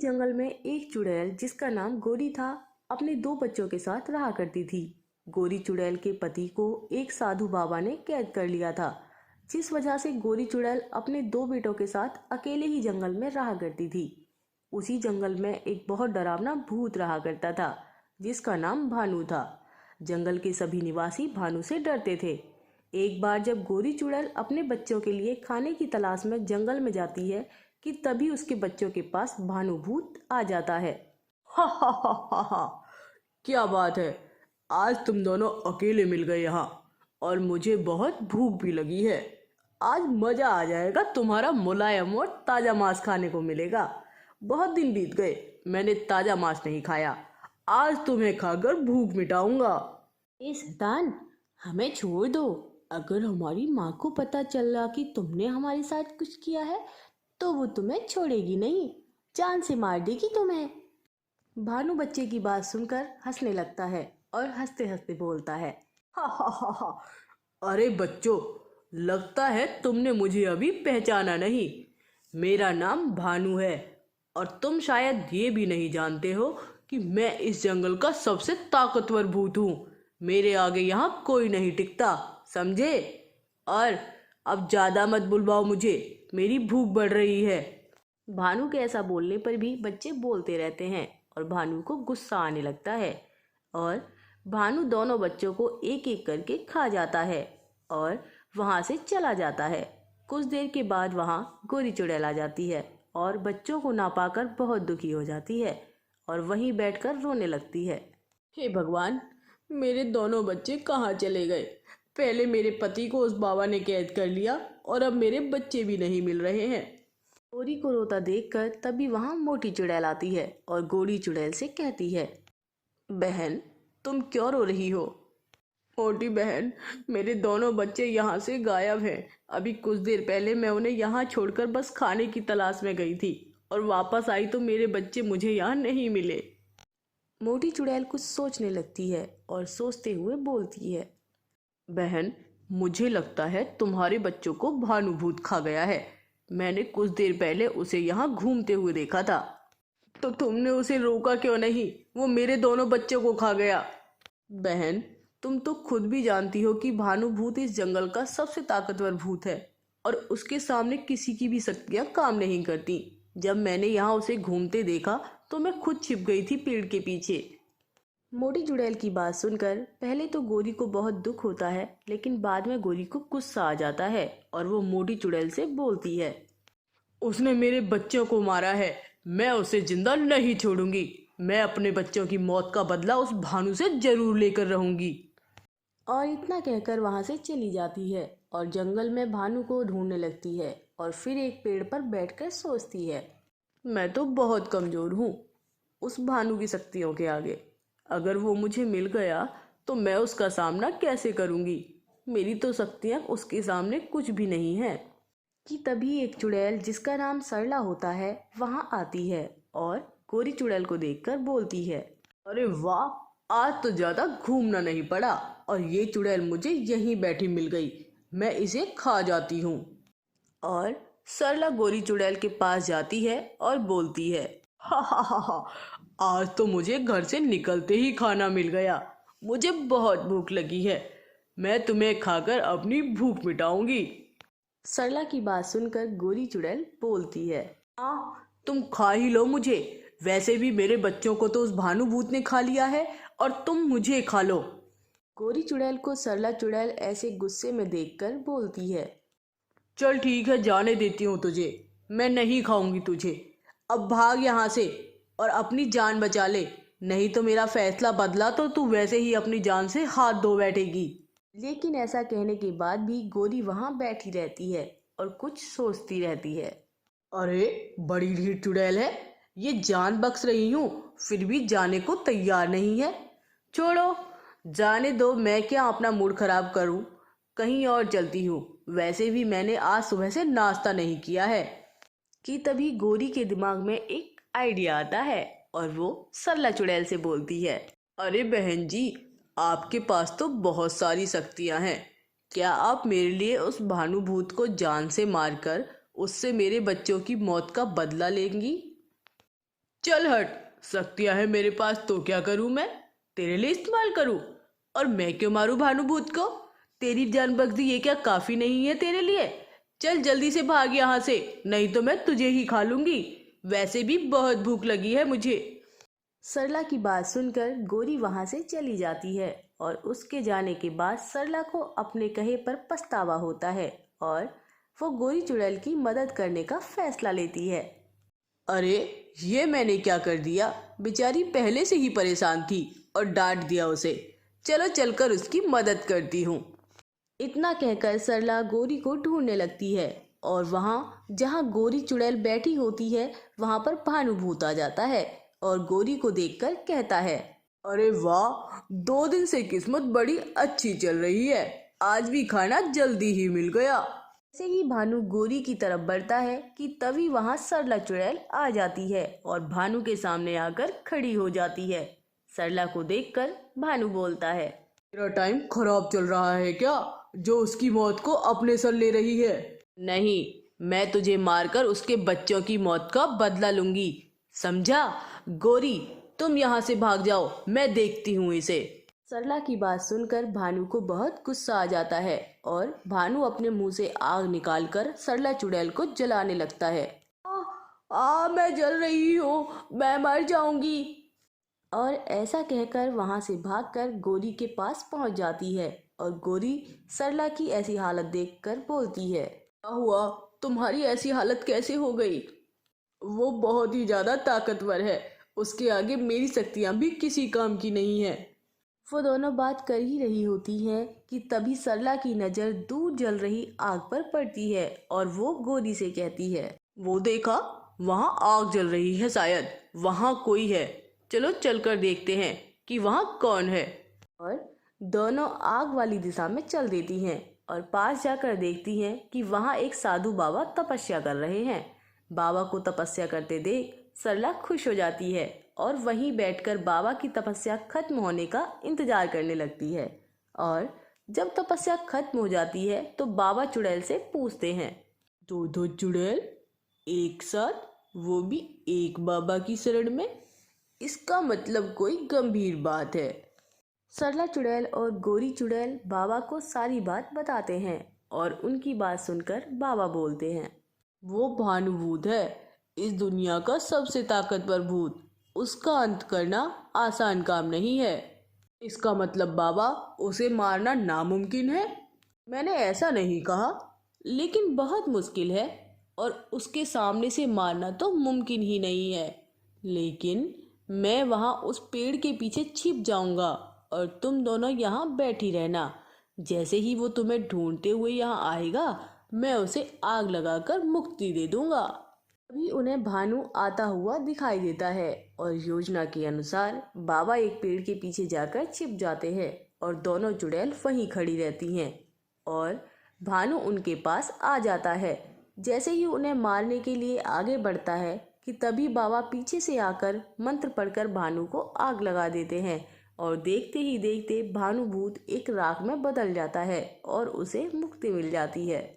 जंगल में एक चुड़ैल जिसका नाम गोरी था अपने दो बच्चों के साथ रहा करती थी। गोरी चुड़ैल के पति को एक साधु बाबा ने कैद कर लिया था, जिस वजह से गोरी चुड़ैल अपने दो बेटों के साथ अकेले ही जंगल में रहा करती थी। उसी जंगल में एक बहुत डरावना भूत रहा करता था जिसका नाम भानु था। जंगल के सभी निवासी भानु से डरते थे। एक बार जब गोरी चुड़ैल अपने बच्चों के लिए खाने की तलाश में जंगल में जाती है कि तभी उसके बच्चों के पास भानु भूत आ जाता है। हा हा हा हा हा, क्या बात है, आज तुम दोनों अकेले मिल गए यहाँ और मुझे बहुत भूख भी लगी है। आज मजा आ जाएगा, तुम्हारा मुलायम और ताजा मांस खाने को मिलेगा। बहुत दिन बीत गए, मैंने ताजा मांस नहीं खाया। आज तुम्हें खाकर भूख मिटाऊंगा। ए शैतान, हमें छोड़ दो। अगर हमारी माँ को पता चला कि तुमने हमारे साथ कुछ किया है तो वो तुम्हें छोड़ेगी नहीं, जान से मार देगी तुम्हें। भानु बच्चे की बात सुनकर हंसने लगता है और हंसते हंसते बोलता है, हा हा हा हा, अरे बच्चों, लगता है तुमने मुझे अभी पहचाना नहीं। मेरा नाम भानु है और तुम शायद ये भी नहीं जानते हो कि मैं इस जंगल का सबसे ताकतवर भूत हूँ। मेरे आगे यहाँ कोई नहीं टिकता, समझे? और अब ज़्यादा मत बुलवाओ मुझे, मेरी भूख बढ़ रही है। भानु के ऐसा बोलने पर भी बच्चे बोलते रहते हैं और भानु को गुस्सा आने लगता है और भानु दोनों बच्चों को एक एक करके खा जाता है और वहाँ से चला जाता है। कुछ देर के बाद वहाँ गोरी चुड़ैल आ जाती है और बच्चों को ना पाकर बहुत दुखी हो जाती है और वहीं बैठकर रोने लगती है। हे भगवान, मेरे दोनों बच्चे कहाँ चले गए? पहले मेरे पति को उस बाबा ने कैद कर लिया और अब मेरे बच्चे भी नहीं मिल रहे हैं। गोरी को रोता देखकर तभी वहाँ मोटी चुड़ैल आती है और गोरी चुड़ैल से कहती है, बहन, तुम क्यों रो रही हो? मोटी बहन, मेरे दोनों बच्चे यहाँ से गायब हैं। अभी कुछ देर पहले मैं उन्हें यहाँ छोड़कर बस खाने की तलाश में गई थी और वापस आई तो मेरे बच्चे मुझे यहाँ नहीं मिले। मोटी चुड़ैल कुछ सोचने लगती है और सोचते हुए बोलती है, बहन, मुझे लगता है तुम्हारे बच्चों को भानुभूत खा गया है। मैंने कुछ देर पहले उसे यहाँ घूमते हुए देखा था। तो तुमने उसे रोका क्यों नहीं? वो मेरे दोनों बच्चों को खा गया। बहन, तुम तो खुद भी जानती हो कि भानुभूत इस जंगल का सबसे ताकतवर भूत है और उसके सामने किसी की भी शक्तियाँ काम नहीं करती। जब मैंने यहाँ उसे घूमते देखा तो मैं खुद छिप गई थी पेड़ के पीछे। मोटी चुड़ैल की बात सुनकर पहले तो गोरी को बहुत दुख होता है, लेकिन बाद में गोरी को गुस्सा आ जाता है और वो मोटी चुड़ैल से बोलती है, उसने मेरे बच्चों को मारा है, मैं उसे जिंदा नहीं छोड़ूंगी। मैं अपने बच्चों की मौत का बदला उस भानु से जरूर लेकर रहूंगी। और इतना कहकर वहां से चली जाती है और जंगल में भानु को ढूंढने लगती है और फिर एक पेड़ पर बैठकर सोचती है, मैं तो बहुत कमजोर हूँ उस भानु की शक्तियों के आगे। अगर वो मुझे मिल गया तो मैं उसका सामना कैसे करूंगी? मेरी तो शक्तियाँ उसके सामने कुछ भी नहीं है। कि तभी एक चुड़ैल जिसका नाम सरला होता है वहां आती है और गोरी चुड़ैल को देखकर बोलती है, अरे वाह, आज तो ज्यादा घूमना नहीं पड़ा और ये चुड़ैल मुझे यहीं बैठी मिल गई। मैं इसे खा जाती हूँ। और सरला गोरी चुड़ैल के पास जाती है और बोलती है, हा हा हा हा, आज तो मुझे घर से निकलते ही खाना मिल गया। मुझे बहुत भूख लगी है, मैं तुम्हें खाकर अपनी भूख मिटाऊंगी। सरला की बात सुनकर गोरी चुड़ैल बोलती है, तुम खा ही लो मुझे। वैसे भी मेरे बच्चों को तो उस भानुभूत ने खा लिया है और तुम मुझे खा लो। गोरी चुड़ैल को सरला चुड़ैल ऐसे गुस्से में देखकर बोलती है, चल ठीक है, जाने देती हूँ तुझे। मैं नहीं खाऊंगी तुझे। अब भाग यहाँ से और अपनी जान बचा ले, नहीं तो मेरा फैसला बदला तो तू वैसे ही अपनी जान से हाथ धो बैठेगी। लेकिन ऐसा कहने के बाद भी गोरी वहां बैठी रहती है और कुछ सोचती रहती है। अरे बड़ी ढीठ चुड़ैल है, ये जान बख्श रही हूँ फिर भी जाने को तैयार नहीं है। छोड़ो, जाने दो, मैं क्या अपना मूड खराब करूँ। कहीं और चलती हूँ, वैसे भी मैंने आज सुबह से नाश्ता नहीं किया है। कि तभी गोरी के दिमाग में एक आइडिया आता है और वो सरला चुड़ैल से बोलती है, अरे बहन जी, आपके पास तो बहुत सारी शक्तियां हैं। क्या आप मेरे लिए उस भानुभूत को जान से मारकर उससे मेरे बच्चों की मौत का बदला लेंगी? चल हट, शक्तियां है मेरे पास तो क्या करूं मैं, तेरे लिए इस्तेमाल करूं? और मैं क्यों मारूं भानुभूत को? तेरी जान बख्शी ये क्या काफी नहीं है तेरे लिए? चल जल्दी से भाग यहाँ से, नहीं तो मैं तुझे ही खा लूंगी। वैसे भी बहुत भूख लगी है मुझे। सरला की बात सुनकर गोरी वहां से चली जाती है और उसके जाने के बाद सरला को अपने कहे पर पछतावा होता है और वो गोरी चुड़ैल की मदद करने का फैसला लेती है। अरे ये मैंने क्या कर दिया, बेचारी पहले से ही परेशान थी और डांट दिया उसे। चलो चलकर उसकी मदद करती हूँ। इतना कहकर सरला गोरी को ढूंढने लगती है और वहां जहां गोरी चुड़ैल बैठी होती है वहां पर भानुभूत आ जाता है और गोरी को देखकर कहता है, अरे वाह, 2 दिन से किस्मत बड़ी अच्छी चल रही है, आज भी खाना जल्दी ही मिल गया। जैसे ही भानु गोरी की तरफ बढ़ता है कि तभी वहां सरला चुड़ैल आ जाती है और भानु के सामने आकर खड़ी हो जाती है। सरला को देखकर भानु बोलता है, तेरा टाइम खराब चल रहा है क्या, जो उसकी मौत को अपने सर ले रही है? नहीं, मैं तुझे मारकर उसके बच्चों की मौत का बदला लूंगी, समझा? गोरी, तुम यहाँ से भाग जाओ, मैं देखती हूँ इसे। सरला की बात सुनकर भानु को बहुत गुस्सा आ जाता है और भानु अपने मुंह से आग निकालकर सरला चुड़ैल को जलाने लगता है। मैं जल रही हूँ, मैं मर जाऊंगी। और ऐसा कहकर वहां से भागकर गोरी के पास पहुंच जाती है और गोरी सरला की ऐसी हालत देखकर बोलती है, क्या हुआ, तुम्हारी ऐसी हालत कैसे हो गई? वो बहुत ही ज्यादा ताकतवर है, उसके आगे मेरी शक्तियां भी किसी काम की नहीं है। वो दोनों बात कर ही रही होती हैं कि तभी सरला की नज़र दूर जल रही आग पर पड़ती है और वो गोरी से कहती है, वो देखा, वहां आग जल रही है, शायद वहां कोई है, चलो चलकर देखते हैं कि वहां कौन है। और दोनों आग वाली दिशा में चल देती हैं और पास जाकर देखती हैं कि वहां एक साधु बाबा तपस्या कर रहे हैं। बाबा को तपस्या करते देख सरला खुश हो जाती है और वहीं बैठकर बाबा की तपस्या खत्म होने का इंतजार करने लगती है। और जब तपस्या खत्म हो जाती है तो बाबा चुड़ैल से पूछते हैं, दो चुड़ैल एक साथ, वो भी एक बाबा की शरण में, इसका मतलब कोई गंभीर बात है। सरला चुड़ैल और गोरी चुड़ैल बाबा को सारी बात बताते हैं और उनकी बात सुनकर बाबा बोलते हैं, वो भानुभूत है, इस दुनिया का सबसे ताकतवर भूत, उसका अंत करना आसान काम नहीं है। इसका मतलब बाबा, उसे मारना नामुमकिन है? मैंने ऐसा नहीं कहा, लेकिन बहुत मुश्किल है और उसके सामने से मारना तो मुमकिन ही नहीं है। लेकिन मैं वहाँ उस पेड़ के पीछे छिप जाऊंगा और तुम दोनों यहाँ बैठी रहना। जैसे ही वो तुम्हें ढूंढते हुए यहाँ आएगा, मैं उसे आग लगाकर मुक्ति दे दूंगा। अभी उन्हें भानु आता हुआ दिखाई देता है और योजना के अनुसार बाबा एक पेड़ के पीछे जाकर छिप जाते हैं और दोनों चुड़ैल वहीं खड़ी रहती हैं और भानु उनके पास आ जाता है। जैसे ही उन्हें मारने के लिए आगे बढ़ता है कि तभी बाबा पीछे से आकर मंत्र पढ़कर भानु को आग लगा देते हैं और देखते ही देखते भानुभूत एक राख में बदल जाता है और उसे मुक्ति मिल जाती है।